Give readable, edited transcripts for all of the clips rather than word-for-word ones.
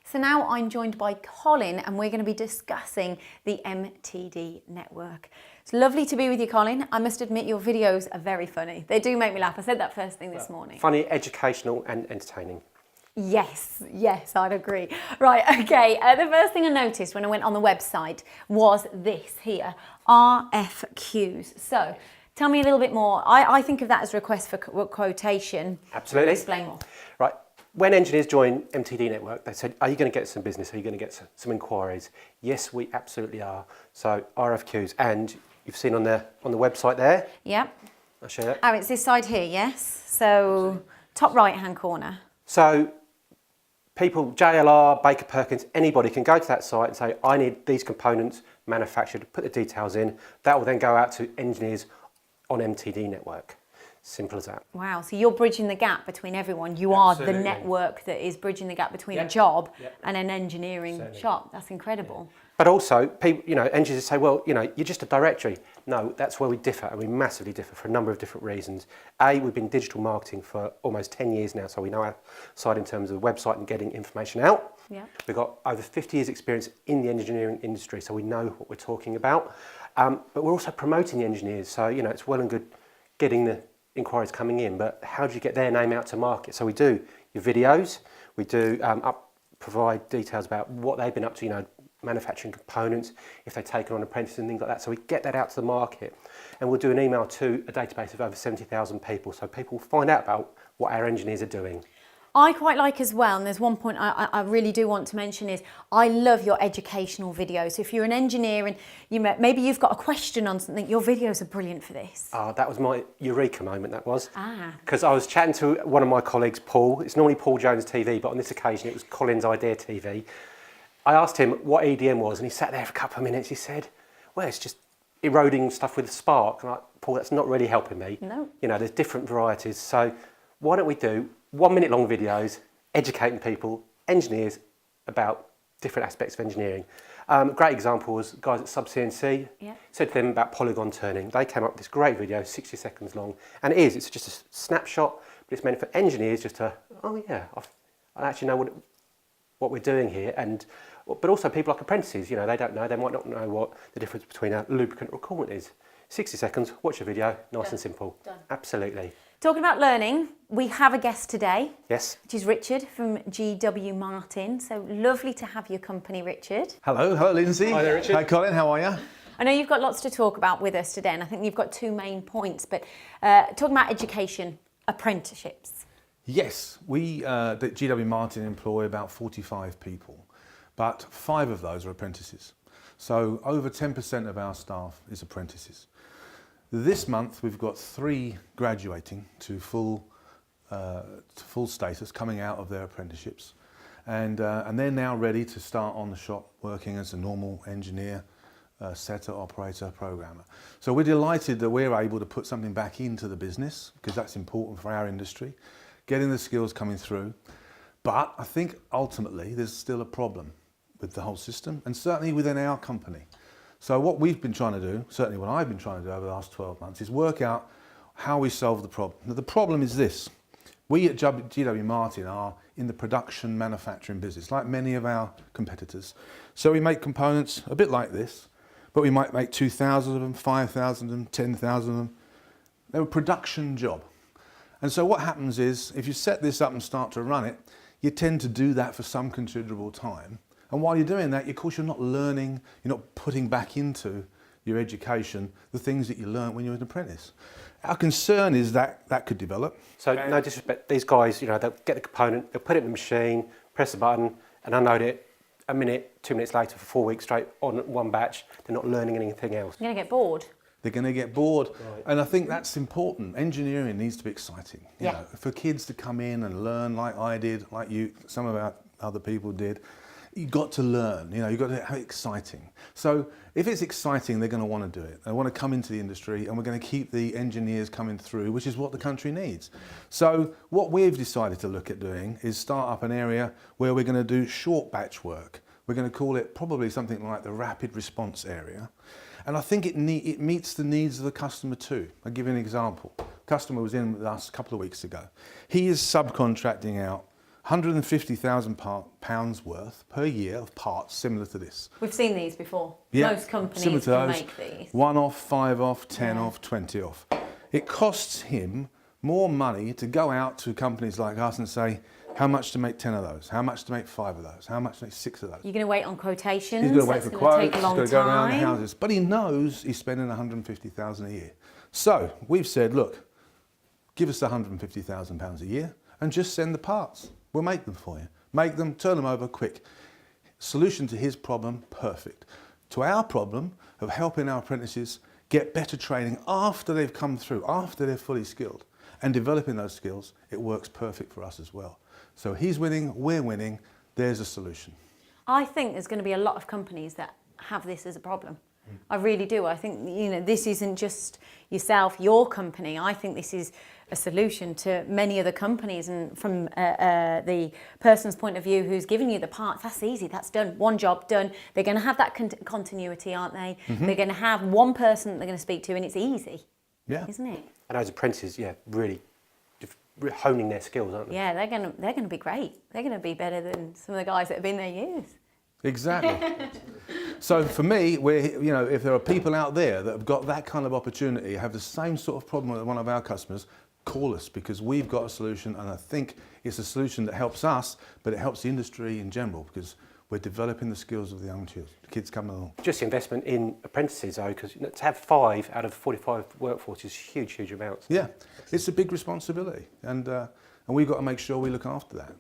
So now I'm joined by Colin and we're going to be discussing the MTD network. It's lovely to be with you, Colin. I must admit your videos are very funny. They do make me laugh. I said that first thing this morning. Funny, educational and entertaining. Yes, I'd agree. Right, okay, the first thing I noticed when I went on the website was this here, RFQs. So, tell me a little bit more. I think of that as request for quotation. Absolutely. Explain more. Right, when engineers join MTD Network, they said, are you going to get some business? Are you going to get some inquiries? Yes, we absolutely are. So, RFQs, and you've seen on the website there. Yep. I'll show you. Oh, it's this side here, yes? So, top right-hand corner. So, people, JLR, Baker Perkins, anybody can go to that site and say, I need these components manufactured, put the details in. That will then go out to engineers on MTD Network. Simple as that. Wow, so you're bridging the gap between everyone. You are the network that is bridging the gap between a job and an engineering shop. That's incredible. Yeah. But also, people, engineers say, well, you're just a directory. No, that's where we differ, and we massively differ for a number of different reasons. A, we've been digital marketing for almost 10 years now, so we know our side in terms of the website and getting information out. Yeah. We've got over 50 years experience in the engineering industry, so we know what we're talking about. But we're also promoting the engineers, so, it's well and good getting the inquiries coming in, but how do you get their name out to market? So we do your videos, we do provide details about what they've been up to, manufacturing components, if they've taken on apprentices and things like that. So we get that out to the market, and we'll do an email to a database of over 70,000 people, so people find out about what our engineers are doing. I quite like as well, and there's one point I really do want to mention is I love your educational videos. So if you're an engineer and maybe you've got a question on something, your videos are brilliant for this. That was my eureka moment, that was. Because I was chatting to one of my colleagues, Paul. It's normally Paul Jones TV, but on this occasion it was Colin's Idea TV. I asked him what EDM was, and he sat there for a couple of minutes. He said, well, it's just eroding stuff with a spark. And I'm like, Paul, that's not really helping me. No. There's different varieties. So why don't we do 1 minute long videos educating people, engineers, about different aspects of engineering. A great example was guys at Coba CNC. Said to them about polygon turning. They came up with this great video, 60 seconds long. And it's just a snapshot, but it's meant for engineers just to, I actually know what we're doing here. But also people like apprentices, they don't know, they might not know what the difference between a lubricant or a coolant is. 60 seconds, watch a video, nice and simple. Done. Absolutely. Talking about learning, we have a guest today. Yes. Which is Richard from GW Martin. So lovely to have your company, Richard. Hello, Lyndsey. Hi there, Richard. Hi, Colin, how are you? I know you've got lots to talk about with us today, and I think you've got two main points, but talking about education, apprenticeships. Yes, we at GW Martin employ about 45 people, but 5 of those are apprentices. So over 10% of our staff is apprentices. This month we've got 3 graduating to full status coming out of their apprenticeships, and they're now ready to start on the shop working as a normal engineer, setter, operator, programmer. So we're delighted that we're able to put something back into the business, because that's important for our industry, getting the skills coming through. But I think ultimately there's still a problem with the whole system, and certainly within our company. So what we've been trying to do, certainly what I've been trying to do over the last 12 months, is work out how we solve the problem. Now, the problem is this. We at GW Martin are in the production manufacturing business, like many of our competitors. So we make components a bit like this, but we might make 2,000 of them, 5,000 of them, 10,000 of them. They're a production job. And so what happens is, if you set this up and start to run it, you tend to do that for some considerable time. And while you're doing that, of course, you're not learning, you're not putting back into your education the things that you learned when you were an apprentice. Our concern is that that could develop. So no disrespect, these guys, they'll get the component, they'll put it in the machine, press a button and unload it a minute, 2 minutes later for 4 weeks straight on one batch. They're not learning anything else. You're going to get bored. They're going to get bored. Right. And I think that's important. Engineering needs to be exciting. You know, for kids to come in and learn like I did, like you, some of our other people did. You've got to learn, you've got to have it exciting. So if it's exciting, they're going to want to do it. They want to come into the industry, and we're going to keep the engineers coming through, which is what the country needs. So what we've decided to look at doing is start up an area where we're going to do short batch work. We're going to call it probably something like the rapid response area. And I think it meets the needs of the customer too. I'll give you an example. A customer was in with us a couple of weeks ago. He is subcontracting out £150,000 worth per year of parts similar to this. We've seen these before. Yeah, Most companies similar to can those. make these. 1 off, 5 off, 10 off, 20 off. It costs him more money to go out to companies like us and say, how much to make 10 of those? How much to make 5 of those? How much to make 6 of those? You're going to wait on quotations. He's going to wait for quotes. Take a He's long going to go around the time. houses. But he knows he's spending 150,000 a year. So we've said, look, give us £150,000 a year and just send the parts. We'll make them for you. Make them, turn them over quick. Solution to his problem, perfect. To our problem of helping our apprentices get better training after they've come through, after they're fully skilled, and developing those skills, it works perfect for us as well. So he's winning, we're winning, there's a solution. I think there's going to be a lot of companies that have this as a problem. I really do. I think, you know, this isn't just yourself, your company. I think this is a solution to many other companies, and from the person's point of view who's giving you the parts, that's easy, that's done, one job done. They're going to have that continuity, aren't they? They're going to have one person that they're going to speak to, and it's easy, isn't it? And those apprentices, really honing their skills, aren't they? Yeah, they're going to be great. They're going to be better than some of the guys that have been there years. Exactly. So for me, if there are people out there that have got that kind of opportunity, have the same sort of problem with one of our customers, call us, because we've got a solution, and I think it's a solution that helps us, but it helps the industry in general, because we're developing the skills of the young kids coming along. Just the investment in apprentices, though, because to have 5 out of 45 workforce is huge amounts. Yeah, it's a big responsibility, and we've got to make sure we look after that.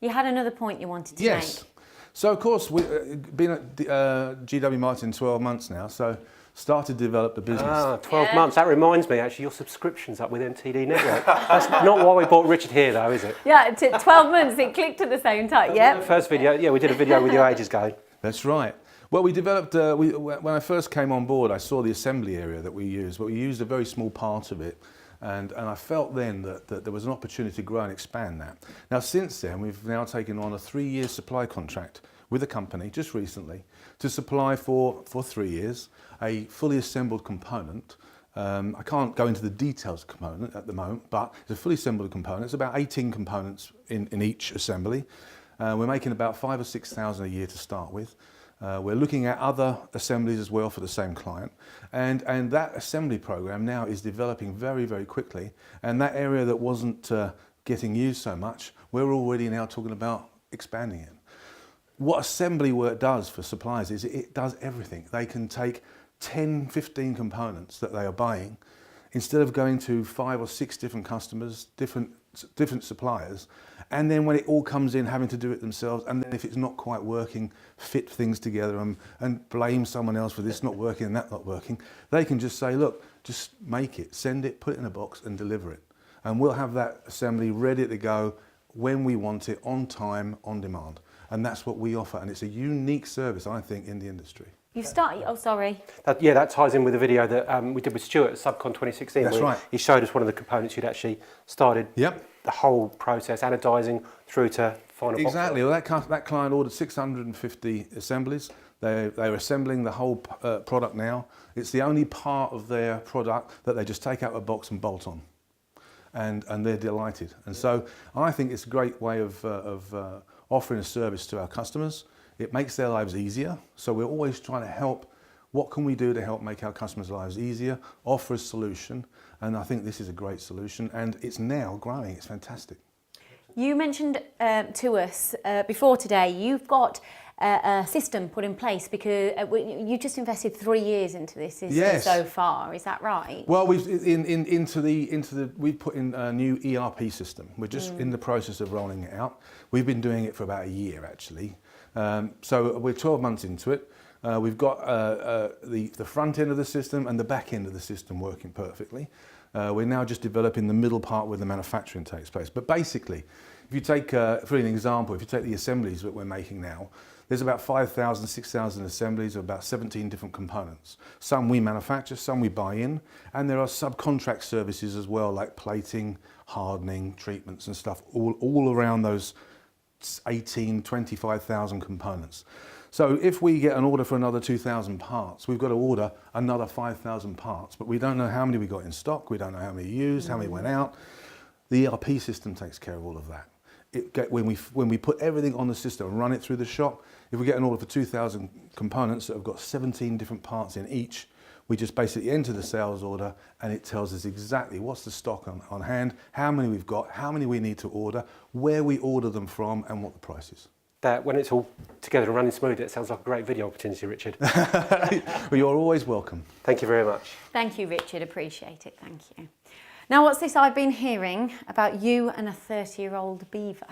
You had another point you wanted to Yes. make. So, of course, we've been at GW Martin 12 months now, so started to develop the business. 12 months. That reminds me, actually, your subscription's up with MTD Network. That's not why we bought Richard here, though, is it? Yeah, 12 months, it clicked at the same time, The first video, we did a video with you ages ago. That's right. Well, we developed, when I first came on board, I saw the assembly area that we used, but we used a very small part of it. And I felt then that there was an opportunity to grow and expand that. Now, since then, we've now taken on a 3-year supply contract with a company just recently to supply for 3 years a fully assembled component. I can't go into the details of the component at the moment, but it's a fully assembled component. It's about 18 components in each assembly. We're making about 5,000 or 6,000 a year to start with. We're looking at other assemblies as well for the same client, and that assembly program now is developing very, very quickly, and that area that wasn't getting used so much, we're already now talking about expanding it. What assembly work does for suppliers is it does everything. They can take 10, 15 components that they are buying, instead of going to 5 or 6 different customers, different suppliers, and then when it all comes in, having to do it themselves, and then if it's not quite working, fit things together and blame someone else for this not working and that not working. They can just say, look, just make it, send it, put it in a box and deliver it. And we'll have that assembly ready to go when we want it, on time, on demand. And that's what we offer, and it's a unique service, I think, in the industry. You've started, oh sorry. That ties in with the video that we did with Stuart at Subcon 2016. That's right. He showed us one of the components you'd actually started the whole process, anodizing through to final box. Exactly. Well, that client ordered 650 assemblies. They're assembling the whole product now. It's the only part of their product that they just take out of a box and bolt on. And they're delighted. And so I think it's a great way of offering a service to our customers. It makes their lives easier. So we're always trying to help. What can we do to help make our customers' lives easier? Offer a solution. And I think this is a great solution. And it's now growing. It's fantastic. You mentioned to us before today, you've got a system put in place because you just invested 3 years into this system so far. Is that right? Well, we've put in a new ERP system. We're just in the process of rolling it out. We've been doing it for about a year actually. So we're 12 months into it. We've got the front end of the system and the back end of the system working perfectly. We're now just developing the middle part where the manufacturing takes place. But basically, if you take, for an example, if you take the assemblies that we're making now, there's about 5,000, 6,000 assemblies of about 17 different components. Some we manufacture, some we buy in, and there are subcontract services as well, like plating, hardening, treatments and stuff, all around those 18, 25,000 components. So if we get an order for another 2,000 parts, we've got to order another 5,000 parts, but we don't know how many we got in stock, we don't know how many used, how many went out. The ERP system takes care of all of that. When we put everything on the system and run it through the shop, if we get an order for 2,000 components that have got 17 different parts in each, we just basically enter the sales order and it tells us exactly what's the stock on hand, how many we've got, how many we need to order, where we order them from, and what the price is. That when it's all together and running smoothly, it sounds like a great video opportunity, Richard. Well, you're always welcome. Thank you very much. Thank you, Richard. Appreciate it. Thank you. Now, what's this I've been hearing about you and a 30-year-old beaver?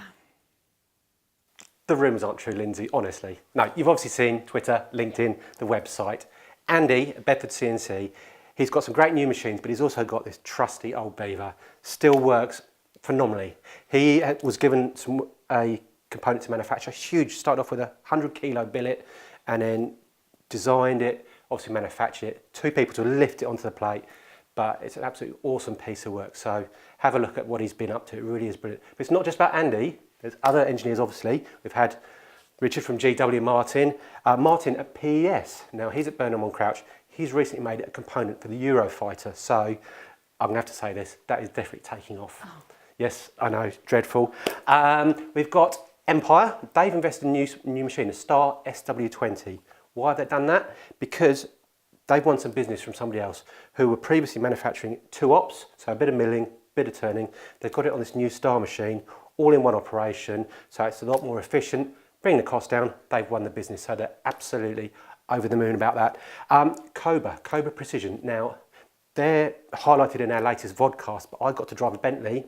The rumours aren't true, Lyndsey, honestly. No, you've obviously seen Twitter, LinkedIn, the website. Andy at Bedford CNC, he's got some great new machines, but he's also got this trusty old beaver. Still works phenomenally. He was given a component to manufacture, huge, started off with a 100-kilo billet and then designed it, obviously manufactured it, 2 people to lift it onto the plate, but it's an absolutely awesome piece of work. So have a look at what he's been up to, it really is brilliant. But it's not just about Andy, there's other engineers obviously. We've had Richard from GW Martin, Martin at PES, now he's at Burnham-on-Crouch, he's recently made a component for the Eurofighter, so I'm going to have to say this, that is definitely taking off. Oh. Yes, I know, dreadful. We've got Empire, they've invested in a new machine, a Star SW20. Why have they done that? Because they've won some business from somebody else who were previously manufacturing 2 ops, so a bit of milling, bit of turning. They've got it on this new Star machine, all in one operation, so it's a lot more efficient, bring the cost down, they've won the business, so they're absolutely over the moon about that. Coba Precision, now they're highlighted in our latest vodcast, but I got to drive a Bentley,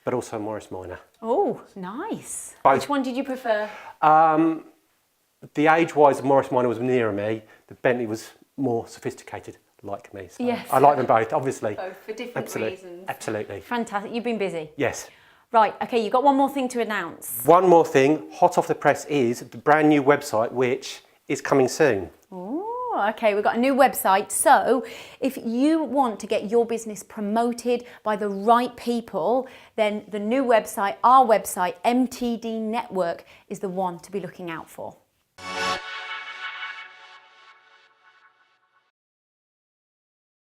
but also a Morris Minor. Oh, nice. Both. Which one did you prefer? The age-wise, the Morris Minor was nearer me, the Bentley was more sophisticated, like me. So yes. I like them both, obviously. Both for different reasons. Absolutely. Fantastic. You've been busy. Yes. Right, okay, you've got one more thing to announce. One more thing, hot off the press is the brand new website, which is coming soon. Oh, okay, we've got a new website. So if you want to get your business promoted by the right people, then the new website, our website, MTD Network, is the one to be looking out for.